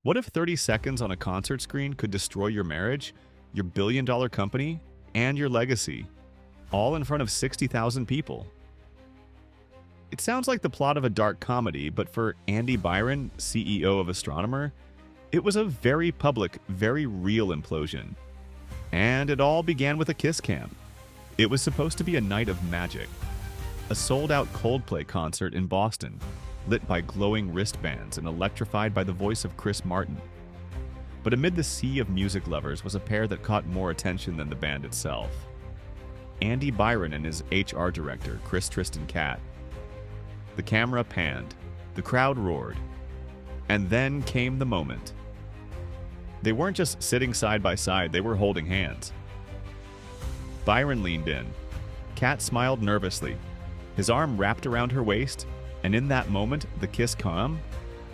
What if 30 seconds on a concert screen could destroy your marriage, your billion-dollar company, and your legacy, all in front of 60,000 people? It sounds like the plot of a dark comedy, but for Andy Byron, CEO of Astronomer, it was a very public, very real implosion. And it all began with a kiss cam. It was supposed to be a night of magic. A sold-out Coldplay concert in Boston, lit by glowing wristbands and electrified by the voice of Chris Martin. But amid the sea of music lovers was a pair that caught more attention than the band itself. Andy Byron and his HR director, Chris Tristan Catt. The camera panned, the crowd roared, and then came the moment. They weren't just sitting side by side, they were holding hands. Byron leaned in. Catt smiled nervously, his arm wrapped around her waist, and in that moment, the kiss cam,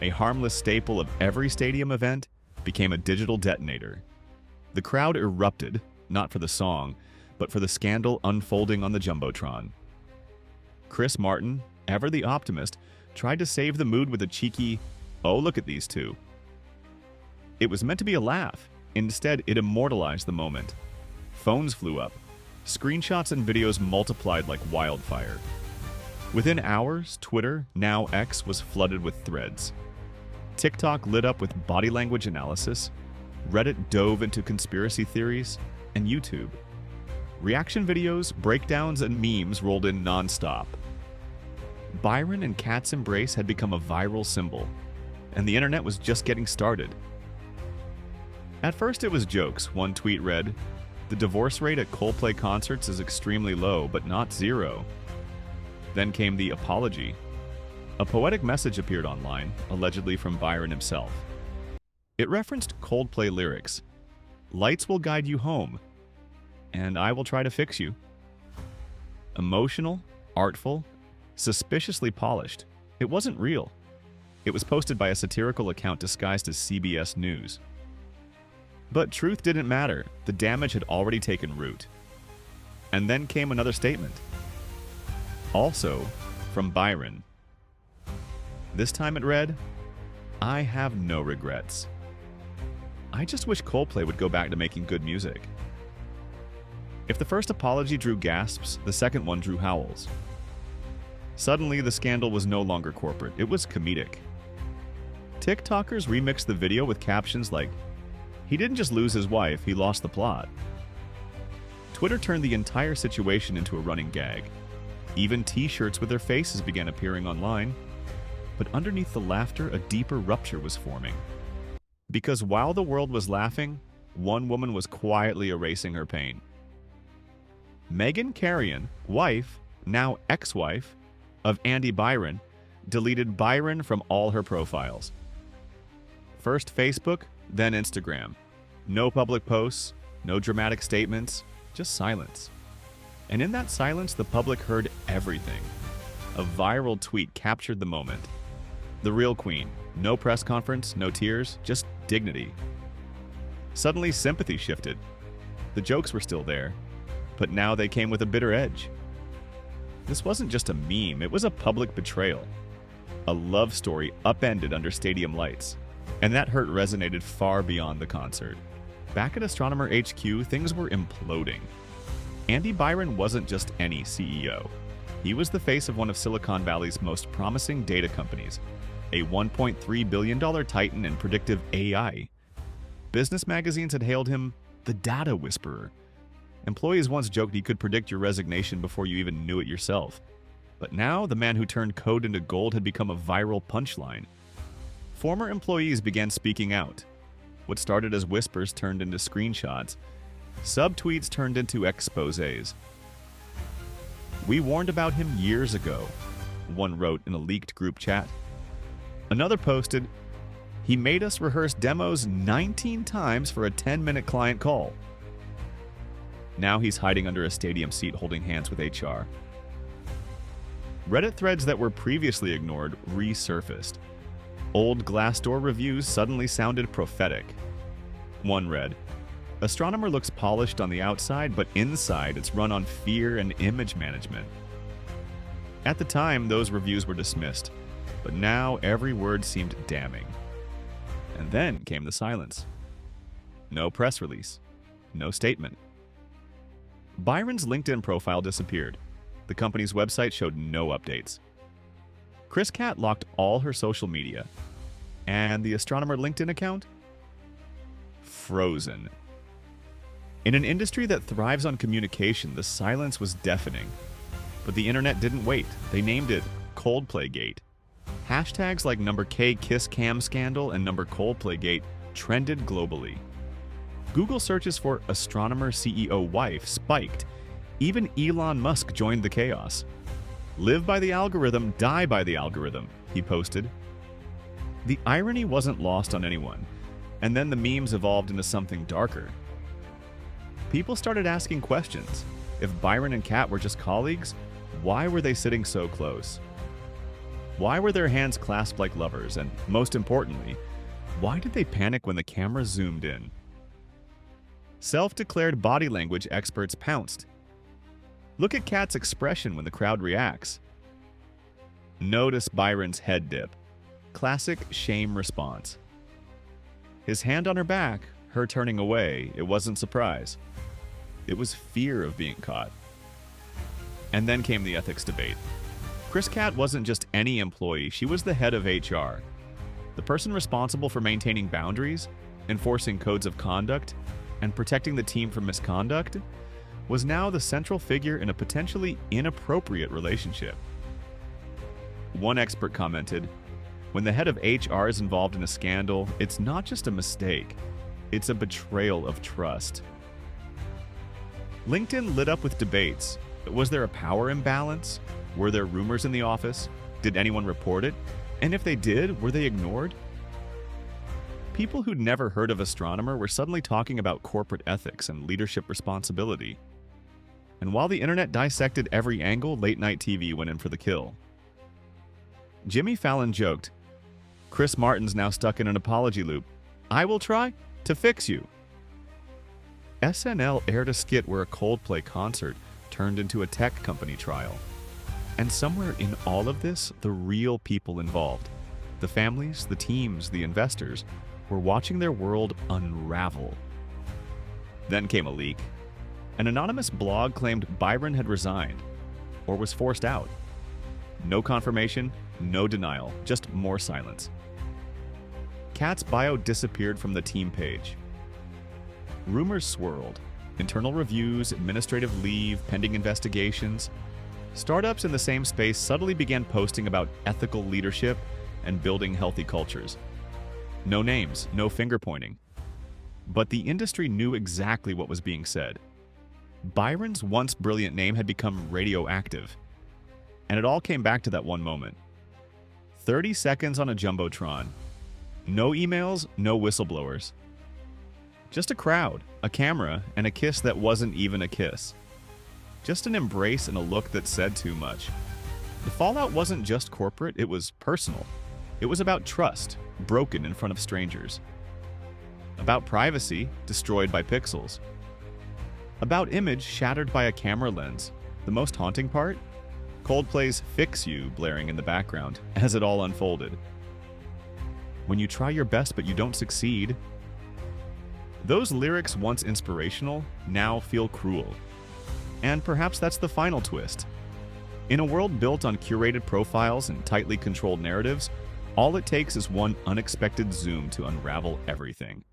a harmless staple of every stadium event, became a digital detonator. The crowd erupted, not for the song, but for the scandal unfolding on the Jumbotron. Chris Martin, ever the optimist, tried to save the mood with a cheeky, "Oh, look at these two." It was meant to be a laugh. Instead, it immortalized the moment. Phones flew up. Screenshots and videos multiplied like wildfire. Within hours, Twitter, now X, was flooded with threads. TikTok lit up with body language analysis, Reddit dove into conspiracy theories, and YouTube. Reaction videos, breakdowns, and memes rolled in non-stop. Byron and Catt's embrace had become a viral symbol, and the internet was just getting started. At first it was jokes. One tweet read, "The divorce rate at Coldplay concerts is extremely low, but not zero." Then came the apology. A poetic message appeared online, allegedly from Byron himself. It referenced Coldplay lyrics, "Lights will guide you home, and I will try to fix you." Emotional, artful, suspiciously polished. It wasn't real. It was posted by a satirical account disguised as CBS News. But truth didn't matter. The damage had already taken root. And then came another statement. Also from Byron. This time it read, "I have no regrets. I just wish Coldplay would go back to making good music." If the first apology drew gasps, the second one drew howls. Suddenly, the scandal was no longer corporate, it was comedic. TikTokers remixed the video with captions like, "He didn't just lose his wife, he lost the plot." Twitter turned the entire situation into a running gag. Even t-shirts with their faces began appearing online. But underneath the laughter, a deeper rupture was forming. Because while the world was laughing, one woman was quietly erasing her pain. Megan Carrion, wife, now ex-wife, of Andy Byron, deleted Byron from all her profiles. First Facebook, then Instagram. No public posts, no dramatic statements, just silence. And in that silence, the public heard everything. A viral tweet captured the moment. The real queen. No press conference, no tears, just dignity. Suddenly, sympathy shifted. The jokes were still there, but now they came with a bitter edge. This wasn't just a meme, it was a public betrayal. A love story upended under stadium lights. And that hurt resonated far beyond the concert. Back at Astronomer HQ, things were imploding. Andy Byron wasn't just any CEO. He was the face of one of Silicon Valley's most promising data companies, a $1.3 billion titan in predictive AI. Business magazines had hailed him the data whisperer. Employees once joked he could predict your resignation before you even knew it yourself. But now, the man who turned code into gold had become a viral punchline. Former employees began speaking out. What started as whispers turned into screenshots. Subtweets turned into exposés. "We warned about him years ago," one wrote in a leaked group chat. Another posted, "He made us rehearse demos 19 times for a 10-minute client call." Now he's hiding under a stadium seat holding hands with HR. Reddit threads that were previously ignored resurfaced. Old Glassdoor reviews suddenly sounded prophetic. One read, "Astronomer looks polished on the outside, but inside it's run on fear and image management." At the time, those reviews were dismissed, but now every word seemed damning. And then came the silence. No press release. No statement. Byron's LinkedIn profile disappeared. The company's website showed no updates. Chris Cat locked all her social media. And the astronomer LinkedIn account? Frozen. In an industry that thrives on communication, the silence was deafening. But the internet didn't wait. They named it Coldplay Gate. Hashtags like #K Kiss Cam Scandal and #Coldplay Gate trended globally. Google searches for astronomer CEO wife spiked. Even Elon Musk joined the chaos. Live by the algorithm, die by the algorithm, he posted. The irony wasn't lost on anyone, and then the memes evolved into something darker. People started asking questions. If Byron and Kat were just colleagues, why were they sitting so close? Why were their hands clasped like lovers? And most importantly, why did they panic when the camera zoomed in? Self-declared body language experts pounced. Look at Kat's expression when the crowd reacts. Notice Byron's head dip. Classic shame response. His hand on her back, her turning away, it wasn't surprise. It was fear of being caught. And then came the ethics debate. Chris Cat wasn't just any employee, she was the head of HR. The person responsible for maintaining boundaries, enforcing codes of conduct, and protecting the team from misconduct was now the central figure in a potentially inappropriate relationship. One expert commented, "When the head of HR is involved in a scandal, it's not just a mistake, it's a betrayal of trust." LinkedIn lit up with debates. Was there a power imbalance? Were there rumors in the office? Did anyone report it? And if they did, were they ignored? People who'd never heard of astronomer were suddenly talking about corporate ethics and leadership responsibility. And while the internet dissected every angle, late-night TV went in for the kill. Jimmy Fallon joked, "Chris Martin's now stuck in an apology loop. I will try to fix you." SNL aired a skit where a Coldplay concert turned into a tech company trial. And somewhere in all of this, the real people involved, the families, the teams, the investors, were watching their world unravel. Then came a leak. An anonymous blog claimed Byron had resigned, or was forced out. No confirmation, no denial, just more silence. Kat's bio disappeared from the team page. Rumors swirled. Internal reviews, administrative leave, pending investigations. Startups in the same space subtly began posting about ethical leadership and building healthy cultures. No names, no finger-pointing. But the industry knew exactly what was being said. Byron's once brilliant name had become radioactive. And it all came back to that one moment. 30 seconds on a jumbotron. No emails, no whistleblowers. Just a crowd, a camera, and a kiss that wasn't even a kiss. Just an embrace and a look that said too much. The fallout wasn't just corporate, it was personal. It was about trust, broken in front of strangers. About privacy, destroyed by pixels. About image shattered by a camera lens. The most haunting part? Coldplay's "Fix You" blaring in the background as it all unfolded. When you try your best but you don't succeed. Those lyrics, once inspirational, now feel cruel. And perhaps that's the final twist. In a world built on curated profiles and tightly controlled narratives, all it takes is one unexpected zoom to unravel everything.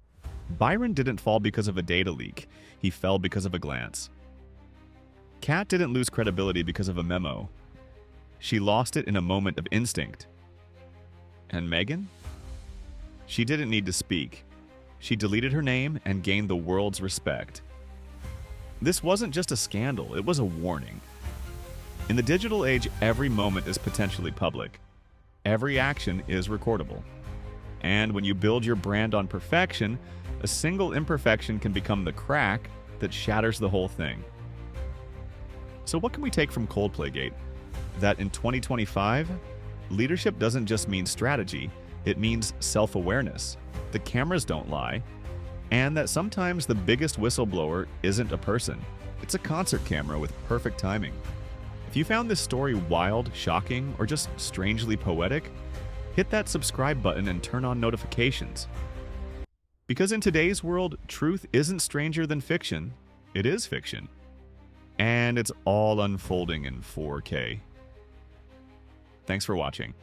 Byron didn't fall because of a data leak. He fell because of a glance. Kat didn't lose credibility because of a memo. She lost it in a moment of instinct. And Megan? She didn't need to speak. She deleted her name and gained the world's respect. This wasn't just a scandal, it was a warning. In the digital age, every moment is potentially public. Every action is recordable. And when you build your brand on perfection, a single imperfection can become the crack that shatters the whole thing. So what can we take from Coldplaygate? That in 2025, leadership doesn't just mean strategy, it means self-awareness. The cameras don't lie. And that sometimes the biggest whistleblower isn't a person. It's a concert camera with perfect timing. If you found this story wild, shocking, or just strangely poetic, hit that subscribe button and turn on notifications. Because in today's world, truth isn't stranger than fiction. It is fiction. And it's all unfolding in 4K. Thanks for watching.